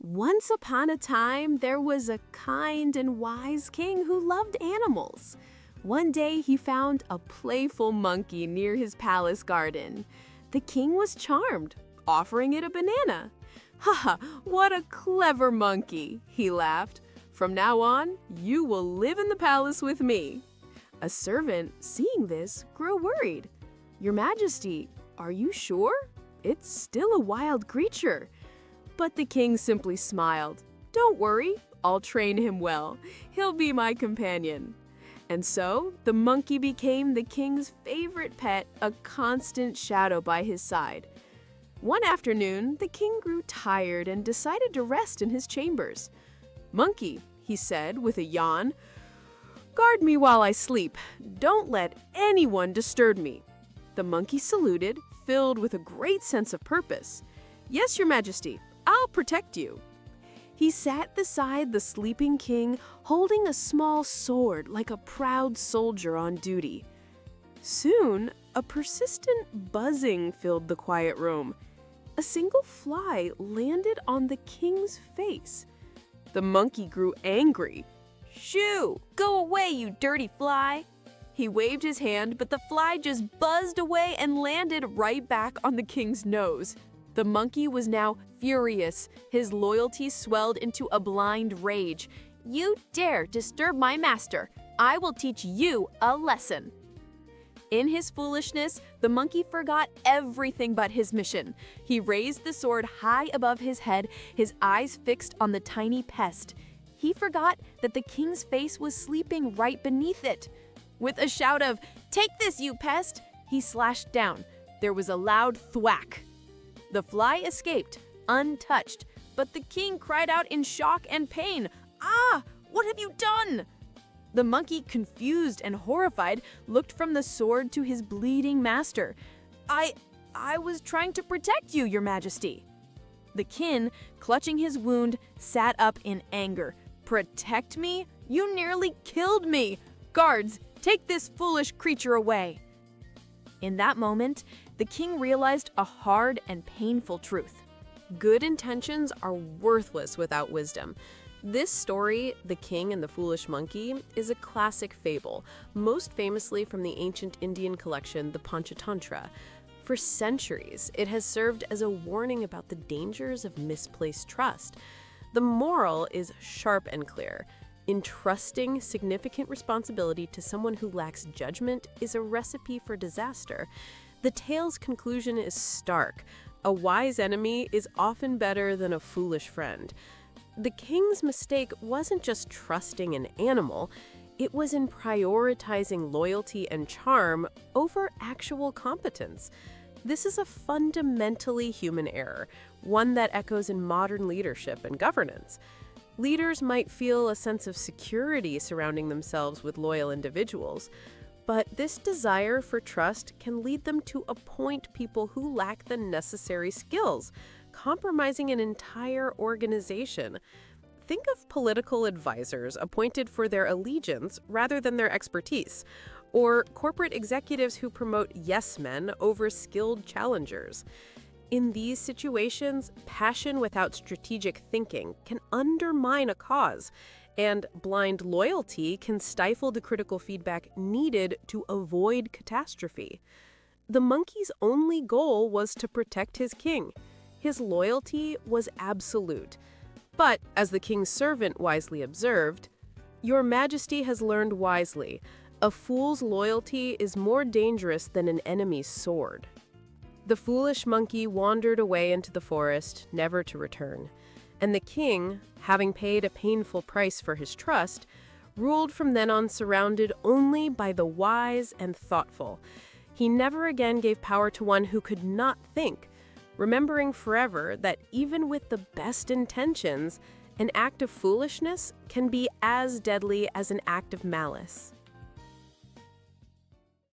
Once upon a time, there was a kind and wise king who loved animals. One day, he found a playful monkey near his palace garden. The king was charmed, offering it a banana. "Ha ha, what a clever monkey," he laughed. "From now on, you will live in the palace with me." A servant, seeing this, grew worried. "Your Majesty, are you sure? It's still a wild creature." But the king simply smiled. "Don't worry, I'll train him well. He'll be my companion." And so, the monkey became the king's favorite pet, a constant shadow by his side. One afternoon, the king grew tired and decided to rest in his chambers. "Monkey," he said with a yawn, "guard me while I sleep. Don't let anyone disturb me." The monkey saluted, filled with a great sense of purpose. "Yes, Your Majesty, I'll protect you." He sat beside the sleeping king, holding a small sword like a proud soldier on duty. Soon, a persistent buzzing filled the quiet room. A single fly landed on the king's face. The monkey grew angry. "Shoo! Go away, you dirty fly!" He waved his hand, but the fly just buzzed away and landed right back on the king's nose. The monkey was now furious. His loyalty swelled into a blind rage. "You dare disturb my master! I will teach you a lesson!" In his foolishness, the monkey forgot everything but his mission. He raised the sword high above his head, his eyes fixed on the tiny pest. He forgot that the king's face was sleeping right beneath it. With a shout of, "Take this, you pest!" he slashed down. There was a loud thwack. The fly escaped, untouched, but the king cried out in shock and pain. "Ah! What have you done?" The monkey, confused and horrified, looked from the sword to his bleeding master. I was trying to protect you, Your Majesty." The king, clutching his wound, sat up in anger. "Protect me? You nearly killed me! Guards, take this foolish creature away." In that moment, the king realized a hard and painful truth. Good intentions are worthless without wisdom. This story, The King and the Foolish Monkey, is a classic fable, most famously from the ancient Indian collection, the Panchatantra. For centuries, it has served as a warning about the dangers of misplaced trust. The moral is sharp and clear. Entrusting significant responsibility to someone who lacks judgment is a recipe for disaster. The tale's conclusion is stark. A wise enemy is often better than a foolish friend. The king's mistake wasn't just trusting an animal, it was in prioritizing loyalty and charm over actual competence. This is a fundamentally human error, one that echoes in modern leadership and governance. Leaders might feel a sense of security surrounding themselves with loyal individuals, but this desire for trust can lead them to appoint people who lack the necessary skills, compromising an entire organization. Think of political advisors appointed for their allegiance rather than their expertise, or corporate executives who promote yes men over skilled challengers. In these situations, passion without strategic thinking can undermine a cause, and blind loyalty can stifle the critical feedback needed to avoid catastrophe. The monkey's only goal was to protect his king. His loyalty was absolute. But, as the king's servant wisely observed, "Your Majesty has learned wisely. A fool's loyalty is more dangerous than an enemy's sword." The foolish monkey wandered away into the forest, never to return. And the king, having paid a painful price for his trust, ruled from then on surrounded only by the wise and thoughtful. He never again gave power to one who could not think, remembering forever that even with the best intentions, an act of foolishness can be as deadly as an act of malice.